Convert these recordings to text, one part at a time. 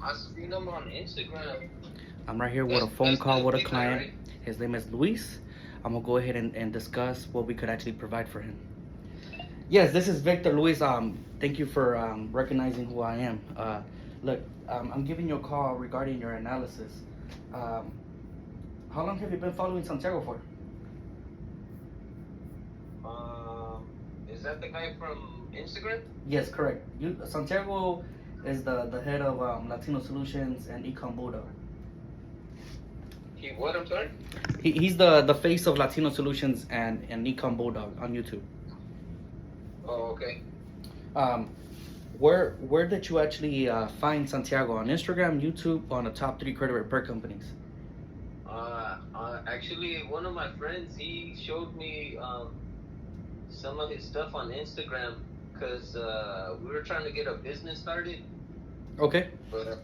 I seen him on Instagram. I'm right here with a phone That's call the with a big guy, client. right? His name is Luis. I'm gonna go ahead and discuss what we could actually provide for him. Yes, this is Victor Luis. Thank you for recognizing who I am. Look, I'm giving you a call regarding your analysis. Um, how long have you been following Santiago for? Um, is that the guy from Instagram? Yes, correct. Santiago is the head of Latino Solutions and Econ Buddha. He what? I'm sorry. He's the face of Latino Solutions and Econ Bulldog on YouTube. Oh, okay. Um, where did you actually find Santiago on Instagram, YouTube, on the top three credit repair companies? Actually, one of my friends he showed me some of his stuff on Instagram because we were trying to get a business started, Okay. but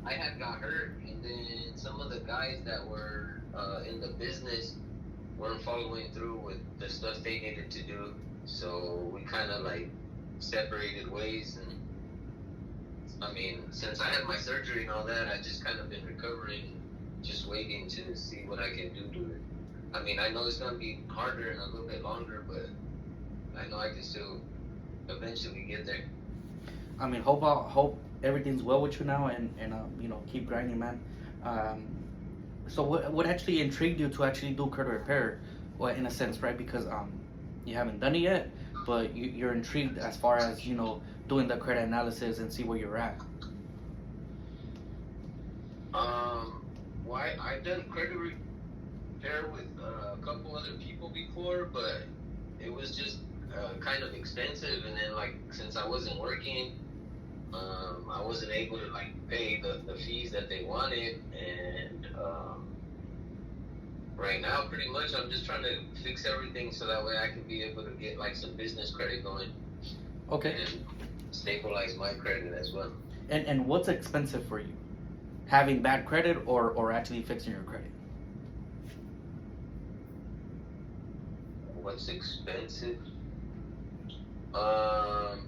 I had got hurt, and then some of the guys that were in the business weren't following through with the stuff they needed to do. So we kind of like separated ways. And I mean, since I had my surgery and all that, I just kind of been recovering, just waiting to see what I can do to it. I mean, I know it's gonna be harder and a little bit longer, but I know I can still eventually get there. I mean, hope everything's well with you now, and keep grinding, man. Um, so what actually intrigued you to actually do credit repair? Well, in a sense, right? Because you haven't done it yet, but you're intrigued as far as doing the credit analysis and see where you're at. Why I've done credit repair with a couple other people before, but it was just kind of expensive. And then like since I wasn't working, I wasn't able to like pay the fees that they wanted, and right now pretty much I'm just trying to fix everything so that way I can be able to get like some business credit going Okay. and stabilize my credit as well. And what's expensive for you? Having bad credit or actually fixing your credit? What's expensive? Um,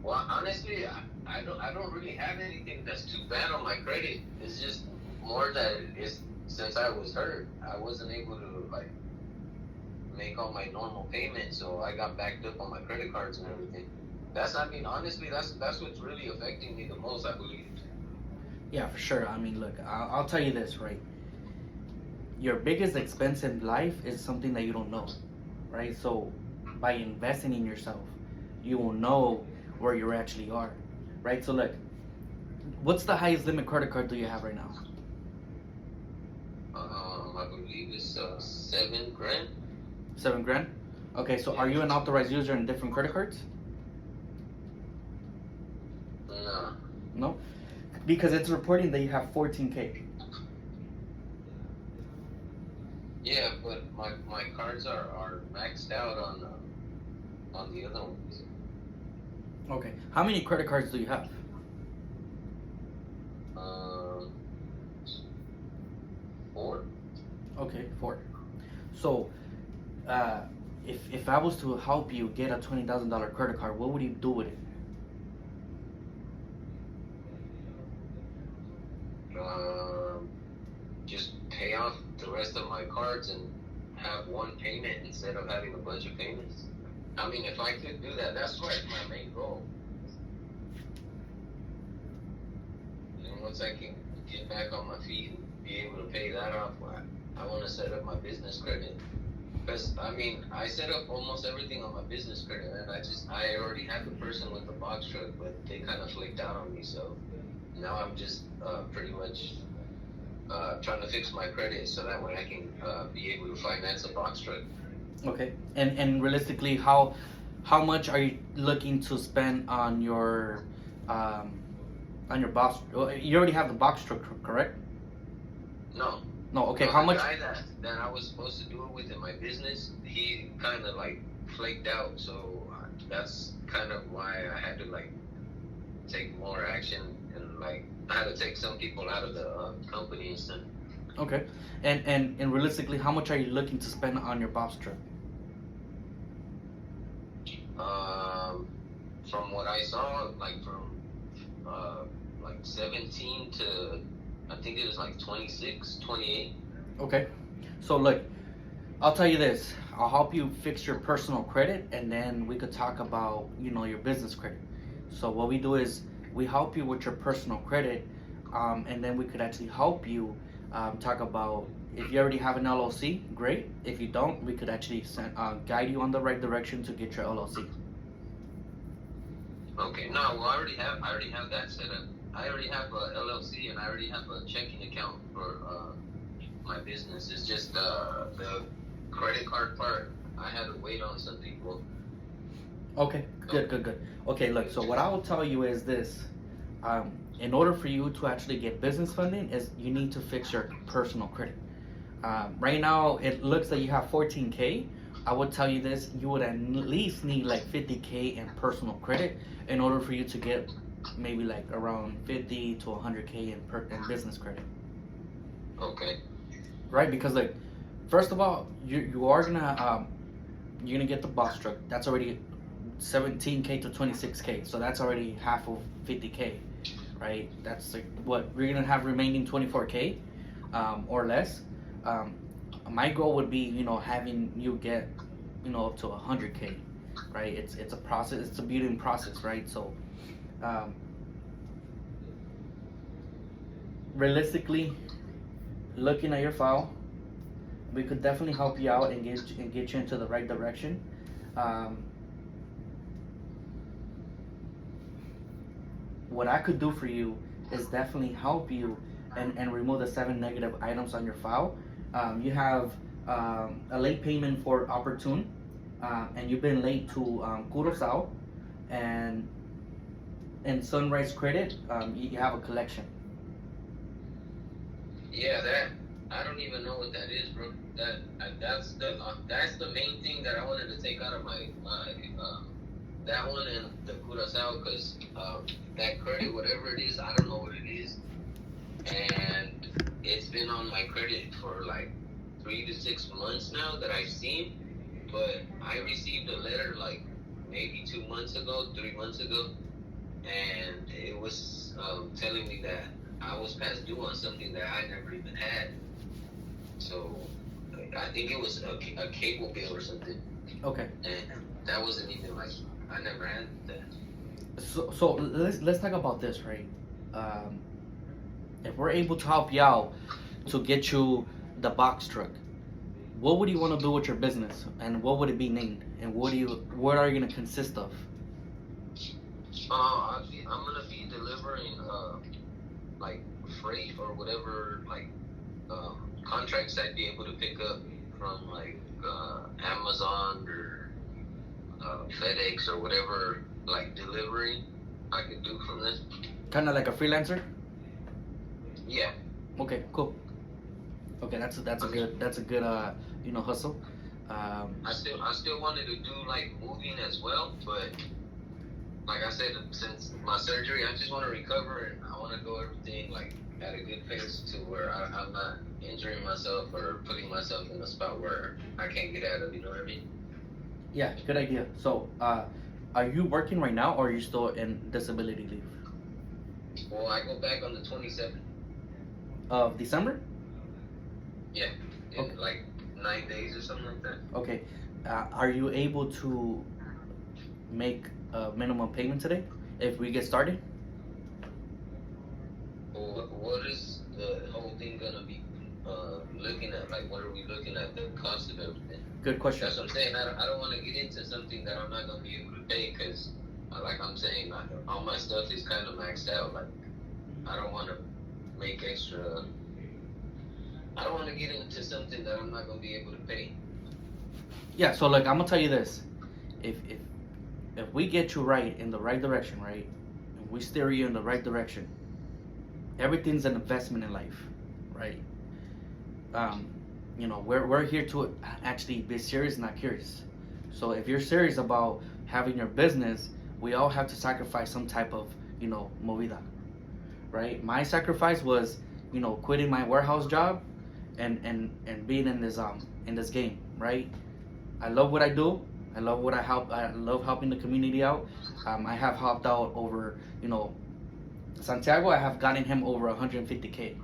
well, honestly, I don't really have anything that's too bad on my credit. It's just more that it's since I was hurt, I wasn't able to like make all my normal payments, so I got backed up on my credit cards and everything. I mean, honestly, that's what's really affecting me the most, I believe. Yeah, for sure. I mean, look, I'll tell you this, right? Your biggest expense in life is something that you don't know, right? So by investing in yourself, you will know where you actually are, right? So look, what's the highest limit credit card do you have right now? I believe it's 7 grand. 7 grand. Okay, so are you an authorized user in different credit cards? Nah. No, because it's reporting that you have 14K. Yeah, but my cards are maxed out on the other ones. Okay, how many credit cards do you have? Um, 4. Okay, 4. So, uh, if I was to help you get a $20,000 credit card, what would you do with it? Just pay off the rest of my cards and have one payment instead of having a bunch of payments. I mean, if I could do that, that's like my main goal. And once I can get back on my feet and be able to pay that off, I want to set up my business credit. Because, I mean, I set up almost everything on my business credit, and I already had the person with the box truck, but they kind of flaked out on me, so now I'm just pretty much trying to fix my credit so that way I can be able to finance a box truck. Okay, and realistically, how much are you looking to spend on your box? You already have the box truck, correct? No. No. Okay, No, how the much? guy that I was supposed to do it with in my business, he kind of like flaked out, so that's kind of why I had to like take more action, and like I had to take some people out of the company and stuff. Okay, and realistically, how much are you looking to spend on your box truck? Um, from what I saw, like from like 17 to I think it was like 26, 28. Okay. So look, I'll tell you this. I'll help you fix your personal credit, and then we could talk about your business credit. So what we do is we help you with your personal credit, and then we could actually help you talk about if you already have an LLC, great. If you don't, we could actually guide you on the right direction to get your LLC. Okay, no, well, I already have that set up. I already have a LLC and I already have a checking account for my business. It's just the credit card part. I had to wait on some people. Okay, good. Okay, look. So what I will tell you is this: in order for you to actually get business funding, is you need to fix your personal credit. Right now, it looks like you have 14K. I would tell you this: you would at least need like 50K in personal credit in order for you to get maybe like around 50 to 100K in business credit. Okay. Right? Because like, first of all, you are gonna you're gonna get the box truck. That's already 17K to 26K. So that's already half of 50K, right? That's like what we're gonna have remaining 24K or less. My goal would be having you get up to 100K, right? It's a process. It's a building process, right? So realistically, looking at your file, we could definitely help you out and get you into the right direction. What I could do for you is definitely help you and remove the 7 negative items on your file. You have a late payment for Opportune, and you've been late to Curaçao, and Sunrise Credit, you have a collection. Yeah, that I don't even know what that is, bro. That's the main thing that I wanted to take out of my that one and the Curaçao, because that credit, whatever it is, I don't know what it is, and it's been on my credit for like 3 to 6 months now that I've seen. But I received a letter like maybe 2 months ago, 3 months ago, and it was telling me that I was past due on something that I never even had. So I think it was a cable bill or something. Okay. And that wasn't even like I never had that. So let's talk about this, right? If we're able to help you out to get you the box truck, what would you want to do with your business, and what would it be named, and what are you gonna consist of? I'm gonna be delivering like freight or whatever, like contracts I'd be able to pick up from like Amazon or FedEx or whatever, like delivery I could do from this. Kind of like a freelancer. Yeah. Okay, cool. Okay, that's a good hustle. I still wanted to do like moving as well, but like I said, since my surgery, I just want to recover and I want to go everything like at a good pace to where I'm not injuring myself or putting myself in a spot where I can't get out of. You know what I mean? Yeah, good idea. So, are you working right now, or are you still in disability leave? Well, I go back on the 27th. Of December? Yeah, in Okay. like 9 days or something like that. Okay. Are you able to make a minimum payment today if we get started? Well, what is the whole thing gonna be looking at? Like, what are we looking at? The cost of everything. Good question. That's what I'm saying. I don't want to get into something that I'm not gonna be able to pay because, like I'm saying, all my stuff is kind of maxed out. Like, I don't want to make extra. I don't want to get into something that I'm not gonna be able to pay. Yeah. So, look, I'm gonna tell you this: if we get you right in the right direction, right, and we steer you in the right direction, everything's an investment in life, right? We're here to actually be serious, not curious. So if you're serious about having your business, we all have to sacrifice some type of movida, right? My sacrifice was quitting my warehouse job and being in this game, right? I love what I do. I love what I help. I love helping the community out. I have helped out over, Santiago. I have gotten him over 150K.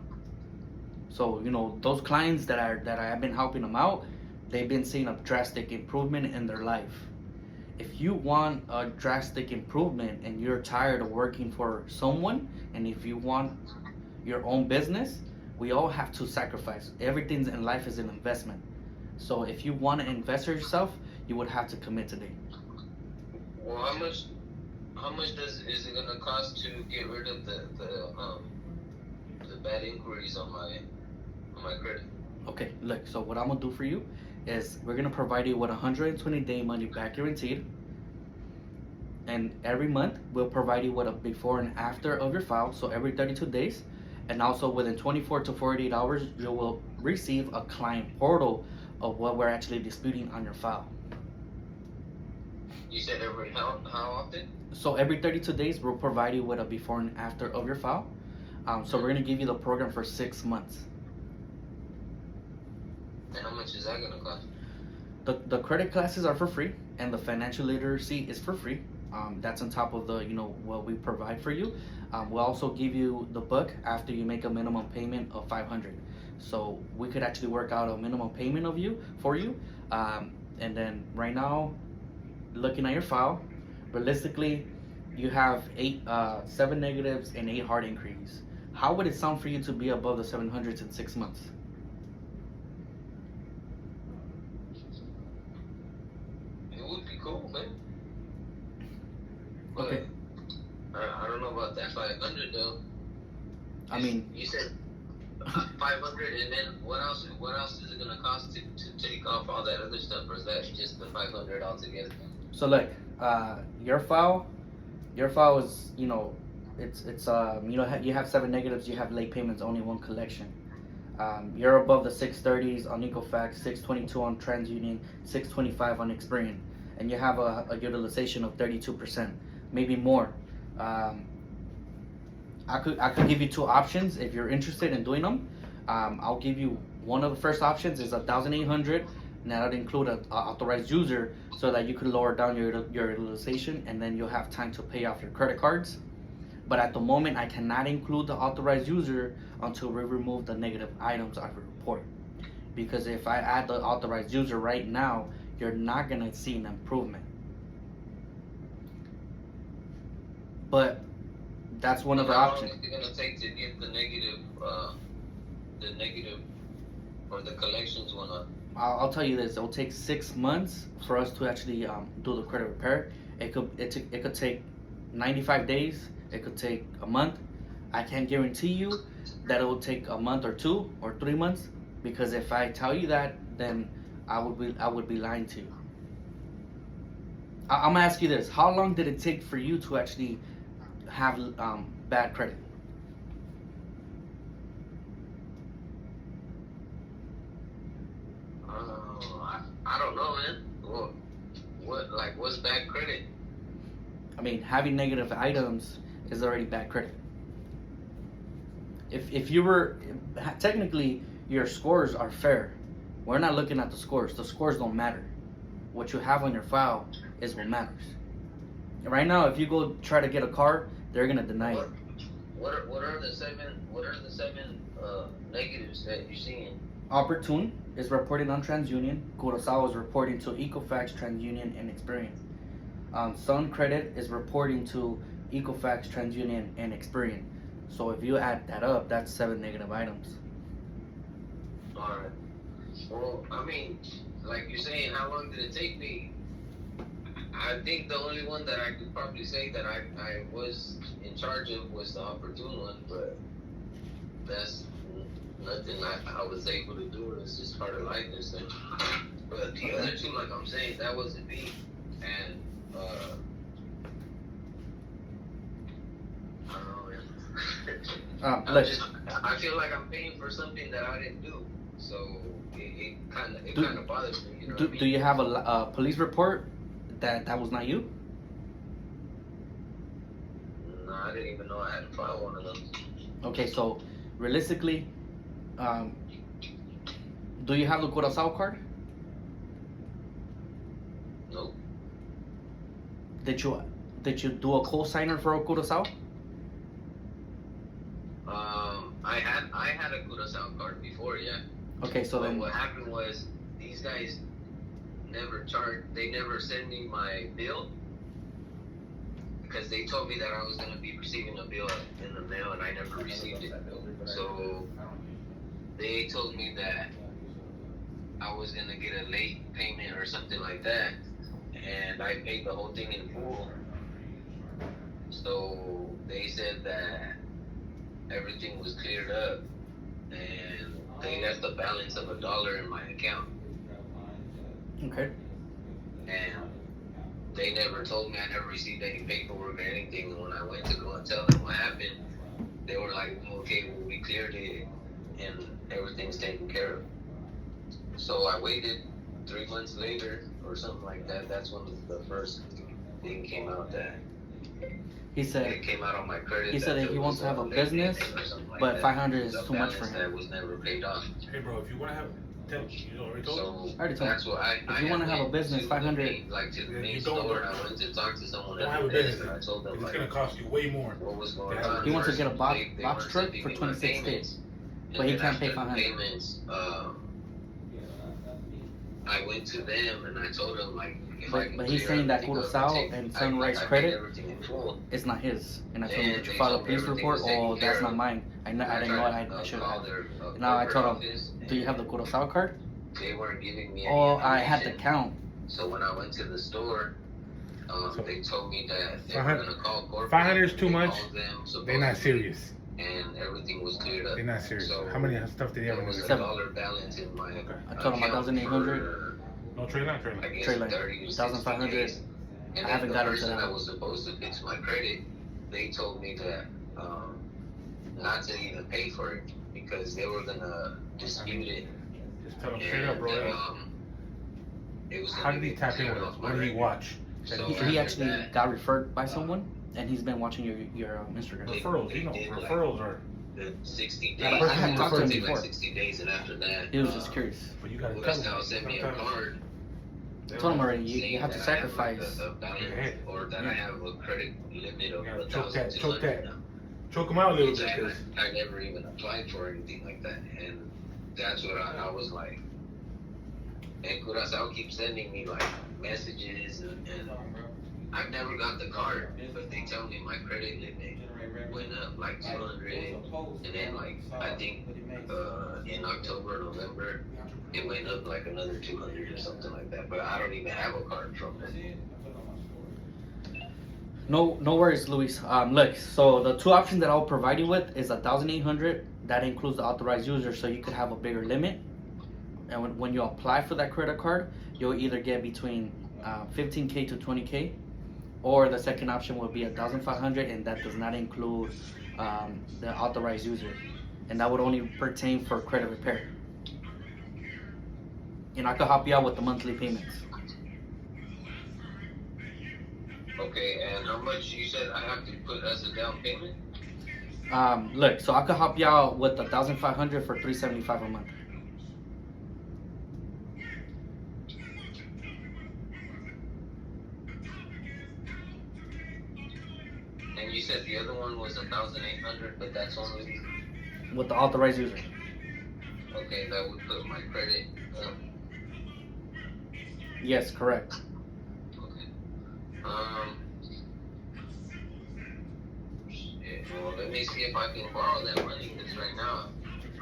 So those clients that I have been helping them out, they've been seeing a drastic improvement in their life. If you want a drastic improvement and you're tired of working for someone, and if you want your own business, we all have to sacrifice. Everything in life is an investment. So if you want to invest in yourself, you would have to commit today. Well, how much is it gonna cost to get rid of the bad inquiries on my credit? Okay, look. So what I'm gonna do for you is we're gonna provide you with 120-day money back guaranteed, and every month we'll provide you with a before and after of your file. So every 32 days, and also within 24 to 48 hours, you will receive a client portal of what we're actually disputing on your file. You said every how often? So every 32 days, we'll provide you with a before and after of your file. So we're gonna give you the program for 6 months. And how much is that gonna cost? The credit classes are for free, and the financial literacy is for free. That's on top of the what we provide for you. We'll also give you the book after you make a minimum payment of 500. So we could actually work out a minimum payment for you. And then right now, looking at your file, realistically, you have 7 negatives and 8 hard inquiries. How would it sound for you to be above the 700s in 6 months? It would be cool, man. But Okay. I don't know about that 500 though. I mean, you said 500, and then what else? What else is it gonna cost to take off all that other stuff, or is that just the 500 altogether? so look, your file is it's you have 7 negatives, you have late payments, only 1 collection. You're above the 630s on Equifax, 622 on TransUnion, 625 on Experian, and you have a utilization of 32%, maybe more. I could give you 2 options if you're interested in doing them. I'll give you one of the first options is 1,800, and that would include an authorized user so that you could lower down your utilization, and then you'll have time to pay off your credit cards. But at the moment, I cannot include the authorized user until we remove the negative items out of your report. Because if I add the authorized user right now, you're not gonna see an improvement. But that's one of the options. How long is it gonna take to get the negative or the collections one up? I'll tell you this: it'll take 6 months for us to actually do the credit repair. It could take 95 days. It could take a month. I can't guarantee you that it will take a month or 2 or 3 months, because if I tell you that, then I would be lying to you. I'm gonna ask you this: how long did it take for you to actually have bad credit? I don't know, man. What's bad credit? I mean, having negative items is already bad credit. If you were technically, your scores are fair. We're not looking at the scores. The scores don't matter. What you have on your file is what matters. Right now, if you go try to get a car, they're gonna deny it. What are the seven negatives that you're seeing? Opportune is reporting on TransUnion. Curaçao is reporting to Equifax, TransUnion, and Experian. Sun Credit is reporting to Equifax, TransUnion, and Experian. So if you add that up, that's 7 negative items. Alright. Well, I mean, like you're saying, how long did it take me? I think the only one that I could probably say that I was in charge of was the opportune one, but that's nothing I was able to do. It's just part of life and stuff. But the other two, like I'm saying, that wasn't me. And I don't know, man. I feel like I'm paying for something that I didn't do. So it kind of bothers me. You know what I mean? Do you have a police report that was not you? No, I didn't even know I had to file one of them. Okay, so realistically, do you have the Curaçao card? Nope. Did you do a co-signer for a Curaçao? I had a Curaçao card before, yeah. Okay, so But then what happened was these guys never charged. They never sent me my bill because they told me that I was gonna be receiving a bill in the mail, and I never received it. So they told me that I was gonna get a late payment or something like that, and I paid the whole thing in full. So they said that everything was cleared up, and they left a balance of $1 in my account. okay. And they never told me. I never received any paperwork or anything. And when I went to go and tell them what happened, they were like, okay, well, we cleared it and everything's taken care of. So I waited 3 months later or something like that. That's when the first thing came out that He said it came out on my credit. he said that he wants to have a business, but 500 is too much for him. That was never paid off. Hey, bro, if you want to have, you know, already told you. So already told that's what If you wanna have a business, 500 like to the Yeah, main you don't store, know. and I went to talk to someone Don't at have a the desk, business. and I told them It's like gonna cost you way more. what was going Yeah. on. He wants to get a box They truck weren't for sending me my 26K, payments. but And he then can't pay after the 500. payments, I went to them and I told them like if But- I can but he's clear saying that everything up Curaçao take- and I Sunrise paid Credit everything in full. It's not his. And I told him, And did you they file a told me police everything report? was taken Oh, care that's of. not mine. I didn't know. I should call have. their Now I corporate told him, office, do you have the Curaçao card? they weren't giving me any Oh, I had the information. count. So when I went to the store, they told me that they were 500 gonna call corporate. 500 is too They much. called them, They're not supposedly, serious. and everything was cleared up. They're not serious. So How many stuff did they there have? was a Seven. $1 balance in my Okay. I told him account 1,800. for, No trade line, trade I line. guess, Trade line. 30 to 60 1,500. days. And I then haven't the gotten to person that. that was supposed to fix my credit, they told me that not to even pay for it because they were gonna dispute it. Just tell them straight up, And, bro. it was How gonna did he get tap in cleared with off us? my What did he record. watch? So He after actually that, got referred by someone, and he's been watching your Instagram. Referrals, you know, referrals are. the 60 Yeah, days. I had talked to him It took like before. 60 days, and after that, He was just curious. But you gotta tell Curaçao them. sent me a Sometimes- card I told him already, you saying have to that I have, like, sacrifice. a balance, or that I have a credit limit of Yeah, choke 1,200 that. now. Choke them out a little Which bit, I, 'cause I never even applied for anything like that, and that's what I was like. And Curaçao keeps sending me like messages, and I've never got the card, but they tell me my credit limit went up like 200, and then like I think in October, November, it went up like another 200 or something like that. But I don't even have a card from them. No worries, Luis. Look, so the two options that I'll provide you with is 1,800. That includes the authorized user, so you could have a bigger limit. And when you apply for that credit card, you'll either get between 15K to 20K, or the second option would be 1,500, and that does not include the authorized user, and that would only pertain for credit repair. And I could help you out with the monthly payments. Okay, and how much you said I have to put as a down payment? Look, so I could help you out with 1,500 for $375 a month. And you said the other one was 1,800, but that's only With the authorized user. okay. That would put my credit up. Yes, correct. Okay. Shit, well, let me see if I can borrow that money, because right now,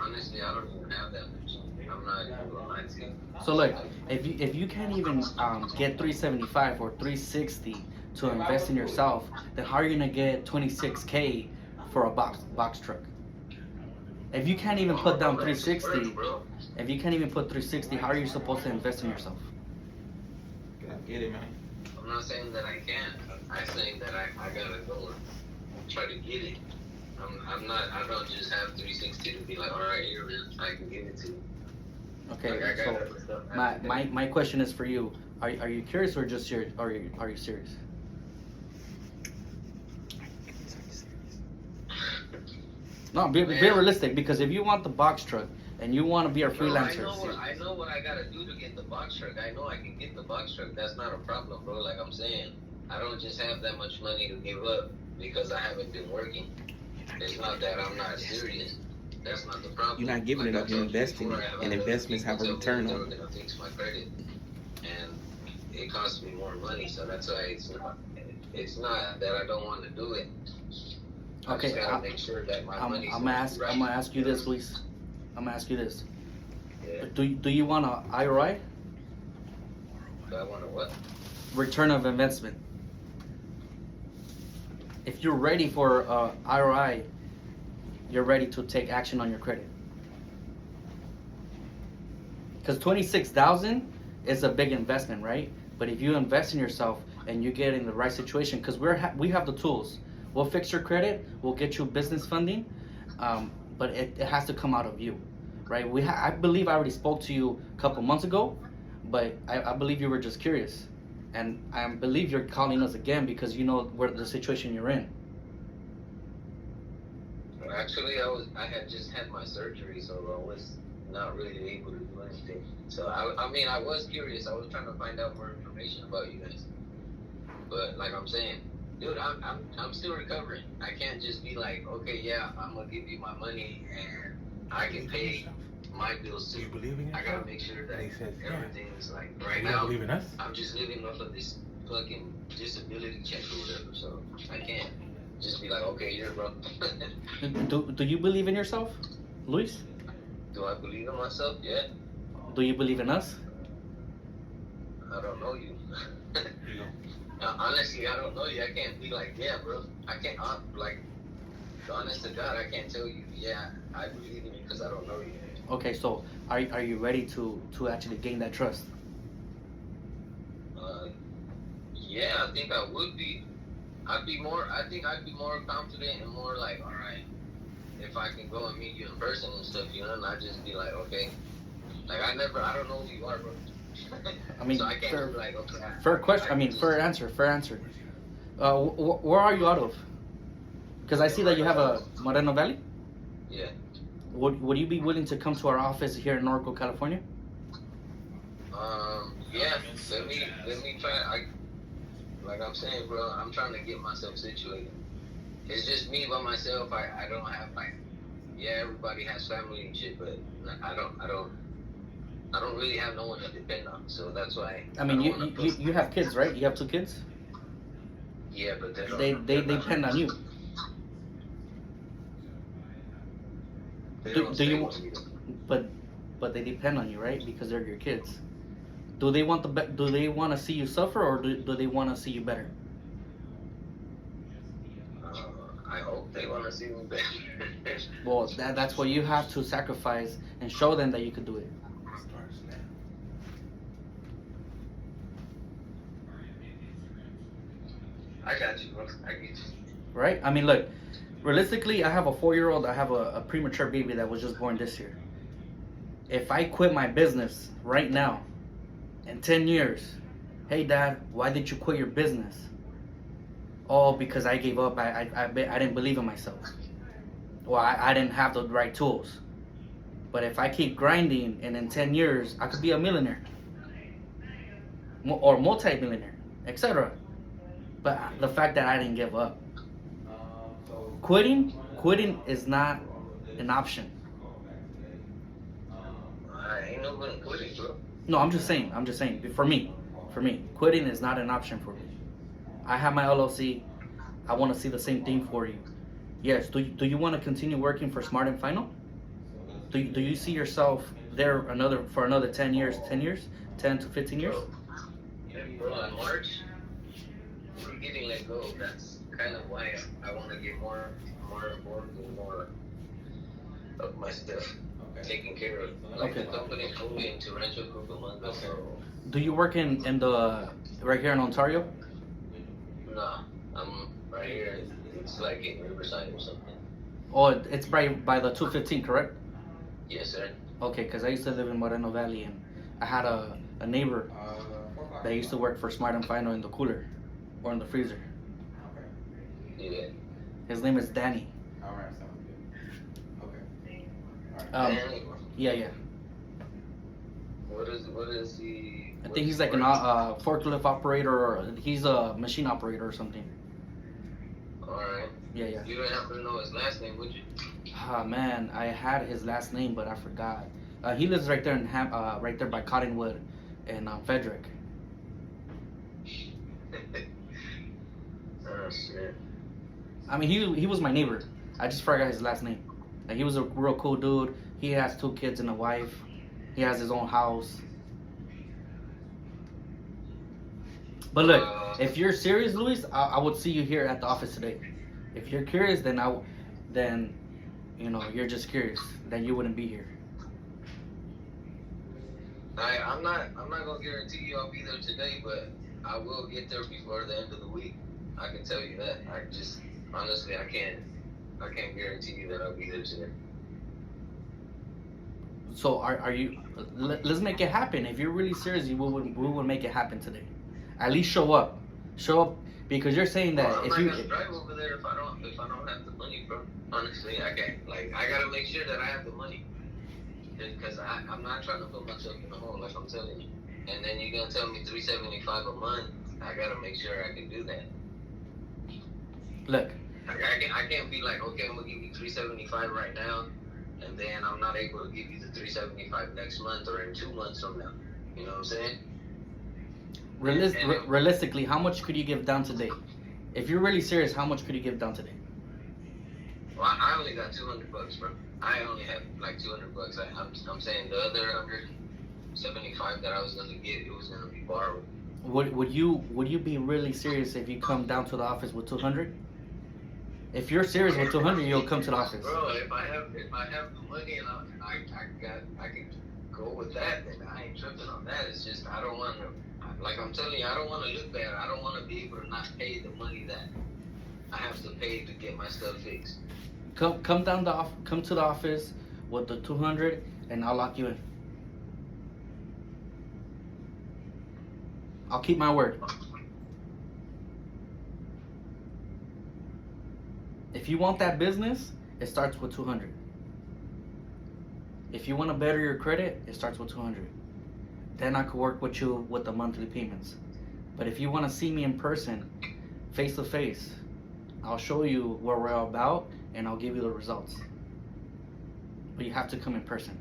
honestly, I don't even have that much. I'm not even gonna lie to you. So look, if you can't even get 375 or 360 to invest in yourself, then how are you gonna get 26K for a box truck? If you can't even put down 360, Bro. if you can't even put 360, how are you supposed to invest in yourself? Get it, man. I'm not saying that I can't. I'm saying that I gotta go and try to get it. I don't just have 360 to be like, all right, here, man, I can give it to you. Okay, Like, I so got other stuff I have to do. my question is for you. Are you curious or just serious? Are you serious? No, be Man. realistic, because if you want the box truck and you want to be a No, freelancer, I know what I gotta do to get the box truck. I know I can get the box truck. That's not a problem, bro. Like I'm saying, I don't just have that much money to give up because I haven't been working. It's not that I'm not serious. That's not the problem. You're not giving it Like I up, you're told you investing before, it, I have and other investments people have a tell me return they on were it. gonna fix my credit, and it costs me more money. So that's why it's not that I don't want to do it. I Okay, just gotta make sure that my money's I'm right. gonna ask you this, Luis. I'm gonna ask you this. Yeah. Do you want a IRI? Do I want to what? Return of investment. If you're ready for IRI, you're ready to take action on your credit. Because 26,000 is a big investment, right? But if you invest in yourself and you get in the right situation, because we have the tools, we'll fix your credit, we'll get you business funding, but it has to come out of you, right? I believe I already spoke to you a couple months ago, but I believe you were just curious, and I believe you're calling us again because you know where the situation you're in. Actually, I had just had my surgery, so I was not really able to do anything. So I mean, I was curious. I was trying to find out more information about you guys. But like I'm saying, dude, I'm still recovering. I can't just be like, okay, yeah, I'm gonna give you my money and I can pay my bills Do too. you believe in yourself? I gotta make sure that And he says, yeah. everything's like right You don't now. believe in us? I'm just living off of this fucking disability check or whatever, so I can't just be like, okay, here, bro. Do you believe in yourself, Luis? Do I believe in myself? Yeah. Do you believe in us? I don't know you. Here you go. Honestly, I don't know you. I can't be like, yeah, bro. I can't, like, honest to God, I can't tell you, yeah, I believe in you because I don't know you. Okay, so are you ready to actually gain that trust? Yeah, I think I would be. I think I'd be more confident and more like, all right, if I can go and meet you in person and stuff, you know, and I just be like, okay. Like, I don't know who you are, bro. I mean, so I can't be like, okay. fair question. I mean, fair answer. Where are you out of? Because I see that you have a Moreno Valley. Yeah. Would you be willing to come to our office here in Norco, California? Yeah. Let me try. Like I'm saying, bro, I'm trying to get myself situated. It's just me by myself. I don't have like, yeah, everybody has family and shit, but I don't really have no one to depend on. So that's why. I mean, you have kids, right? You have 2 kids. Yeah, but They depend on you. Do you? But they depend on you, right? Because they're your kids. Do they want Do they want to see you suffer, or do they want to see you better? I hope they want to see me better. Well, that's what you have to sacrifice and show them that you could do it. I got you, bro. I get you. Right? I mean, look, realistically, I have a 4-year-old. I have a premature baby that was just born this year. If I quit my business right now, in 10 years, hey, Dad, why did you quit your business? Oh, because I gave up. I didn't believe in myself. Well, I didn't have the right tools. But if I keep grinding, and in 10 years, I could be a millionaire. Or multi-millionaire, etc. But the fact that I didn't give up. Quitting is not an option. I ain't no gonna quit it, bro. No, I'm just saying. For me, quitting is not an option for me. I have my LLC. I want to see the same thing for you. Yes. Do you want to continue working for Smart and Final? Do you see yourself there for another 10 years? 10 to 15 years? Bro, in March, we're getting let go. That's kind of why I want to get more involved and more of my stuff taken care of. Like Okay. the company told me into Rancho Cucamonga, so Do you work in the right here in Ontario? nah, I'm right here. It's like in Riverside or something. Oh, it's by the 215, correct? Yes, sir. Okay, because I used to live in Moreno Valley, and I had a neighbor that used to work for Smart and Final in the cooler or in the freezer. Yeah. His name is Danny. Alright, sounds good. Okay. Yeah. What is he? I think he's like an forklift operator, or he's a machine operator or something. Alright. Yeah, yeah. You don't happen to know his last name, would you? Ah man, I had his last name, but I forgot. He lives right there in right there by Cottonwood, and Frederick. Oh shit. I mean, he was my neighbor. I just forgot his last name. Like, he was a real cool dude. He has 2 kids and a wife. He has his own house. But look, if you're serious, Luis, I would see you here at the office today. If you're curious, then you know, you're just curious. Then you wouldn't be here. I'm not gonna guarantee you I'll be there today, but I will get there before the end of the week. I can tell you that. I just honestly I can't guarantee you that I'll be there today. So are you? Let's make it happen. If you're really serious, we will make it happen today. At least show up, because you're saying that I'm if not you. gonna drive over there if I don't have the money, bro. Honestly, I can't. Like, I gotta make sure that I have the money, because I'm not trying to put myself in the hole, like I'm telling you. And then you're gonna tell me $375 a month. I gotta make sure I can do that. Look, I can't be like, okay, I'm gonna give you $375 right now, and then I'm not able to give you the $375 next month or in 2 months from now. You know what I'm saying? realistically, how much could you give down today? If you're really serious, how much could you give down today? Well, I only got $200, bro. I only have like $200. I'm saying the other $175 that I was gonna get, it was gonna be borrowed. Would you be really serious if you come down to the office with 200? If you're serious with 200, you'll come to the office. Bro, if I have the money and I can go with that, then I ain't tripping on that. It's just I don't want to. Like I'm telling you, I don't want to look bad. I don't want to be able to not pay the money that I have to pay to get my stuff fixed. Come to the office with the 200, and I'll lock you in. I'll keep my word. If you want that business, it starts with 200. If you want to better your credit, it starts with 200. Then I could work with you with the monthly payments. But if you want to see me in person, face to face, I'll show you what we're all about, and I'll give you the results. But you have to come in person.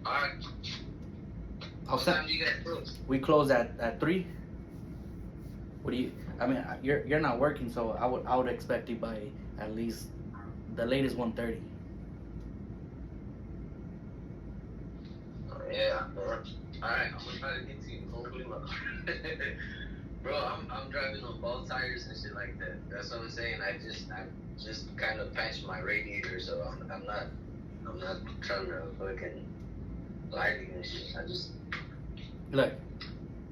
Alright. What time do you guys close? We close at 3. What do you? I mean, you're not working, so I would expect you by at least the latest 1:30. Yeah, alright, I'm gonna try to get to you. Hopefully, bro, I'm driving on ball tires and shit like that. That's what I'm saying. I just kind of patched my radiator, so I'm not trying to fucking lie to you and shit. I just Look,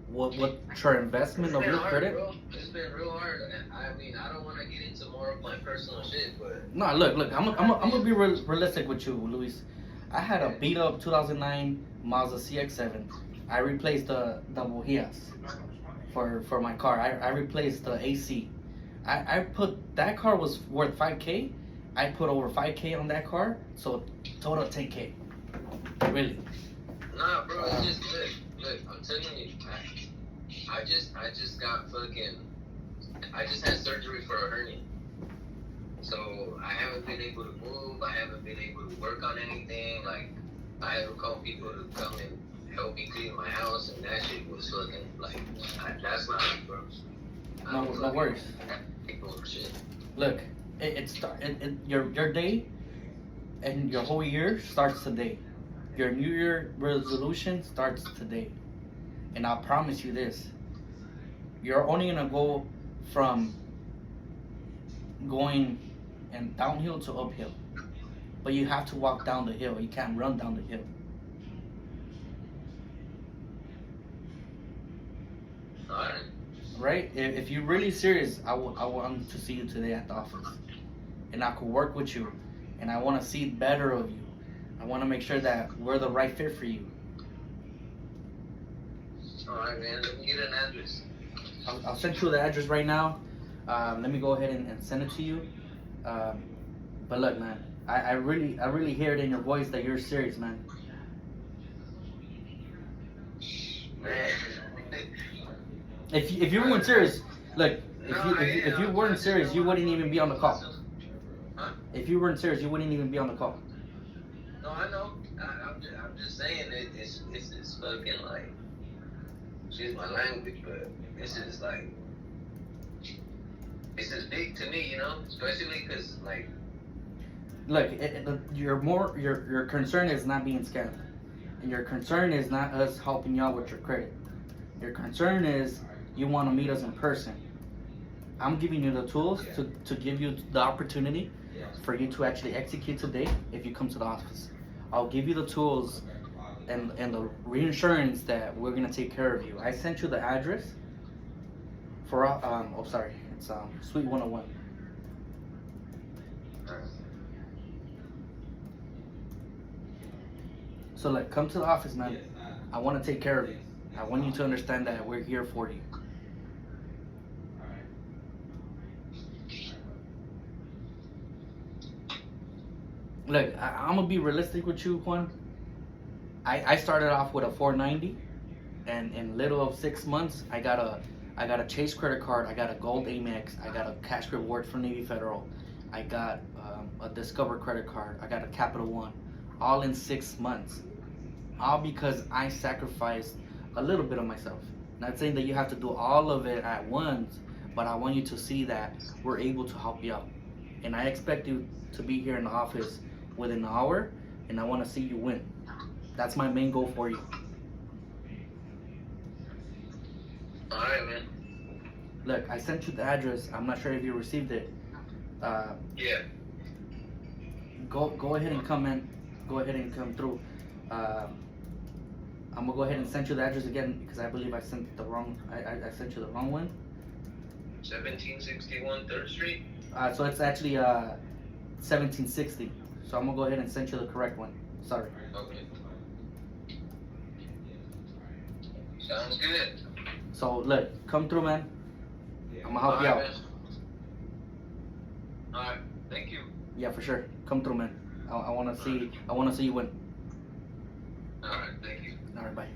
what your investment of your hard, credit? bro. It's been real hard. I mean, I don't want to get into more of my personal shit, but No, look. I'm gonna be realistic with you, Luis. I had a beat up 2009 Mazda CX-7. I replaced the bujías for my car. I replaced the AC. I put that car was worth $5K. I put over $5K on that car, so total $10K. Really? nah, bro. It's just look. I'm telling you, I just got fucking. I just had surgery for a hernia. So I haven't been able to move. I haven't been able to work on anything. Like, I haven't called people to come and help me clean my house, and that shit was fucking like that's not me, bro. No worries. People shit. Look, your day and your whole year starts today. Your New Year resolution starts today, and I promise you this: you're only gonna go from going and downhill to uphill, but you have to walk down the hill. You can't run down the hill. Alright. Right? If you're really serious, I want to see you today at the office, and I could work with you, and I want to see better of you. I want to make sure that we're the right fit for you. Alright, man. Let me get an address. I'll send you the address right now. Let me go ahead and send it to you. But look, man, I really hear it in your voice that you're serious, man. If you weren't serious, look, No, if you weren't serious, you wouldn't even be on the call. Huh? If you weren't serious, you wouldn't even be on the call. No, I know. I'm just saying it's fucking like, excuse my language, but this is like, this is big to me, you know, especially because like, Look, your concern is not being scammed, and your concern is not us helping you out with your credit. Your concern is you want to meet us in person. I'm giving you the tools to give you the opportunity for you to actually execute today if you come to the office. I'll give you the tools and the reinsurance that we're gonna take care of you. I sent you the address for it's Suite 101. So like, come to the office, man. I want to take care of you. I want you to understand that we're here for you. Look, I'm gonna be realistic with you, Juan. I started off with a 490, and in little of 6 months, I got a Chase credit card. I got a Gold Amex. I got a cash reward from Navy Federal. I got a Discover credit card. I got a Capital One, all in 6 months. All because I sacrificed a little bit of myself. Not saying that you have to do all of it at once, but I want you to see that we're able to help you out. And I expect you to be here in the office within an hour, and I want to see you win. That's my main goal for you. alright, man. Look, I sent you the address. I'm not sure if you received it. Yeah. Go ahead and come in. Go ahead and come through. I'm gonna go ahead and send you the address again because I believe I sent the wrong. I sent you the wrong one. 1761 3rd Street. So it's actually 1760. So I'm gonna go ahead and send you the correct one. Sorry. Okay. Sounds good. So look, come through, man. I'm gonna help you out. Alright, thank you. Yeah, for sure. Come through, man. I wanna see you win. Alright, thank you. All right, bye.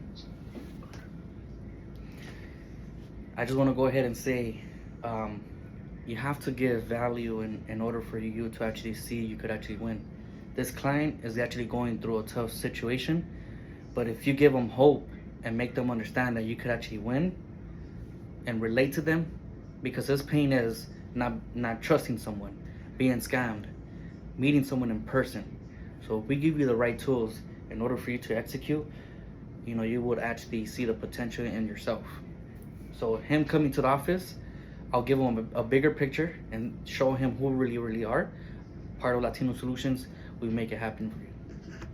I just want to go ahead and say, you have to give value in order for you to actually see you could actually win. This client is actually going through a tough situation, but if you give them hope and make them understand that you could actually win and relate to them, because his pain is not trusting someone, being scammed, meeting someone in person. So if we give you the right tools in order for you to execute, you know, you would actually see the potential in yourself. So him coming to the office, I'll give him a bigger picture and show him who we really are. Part of Latino Solutions, we make it happen for you.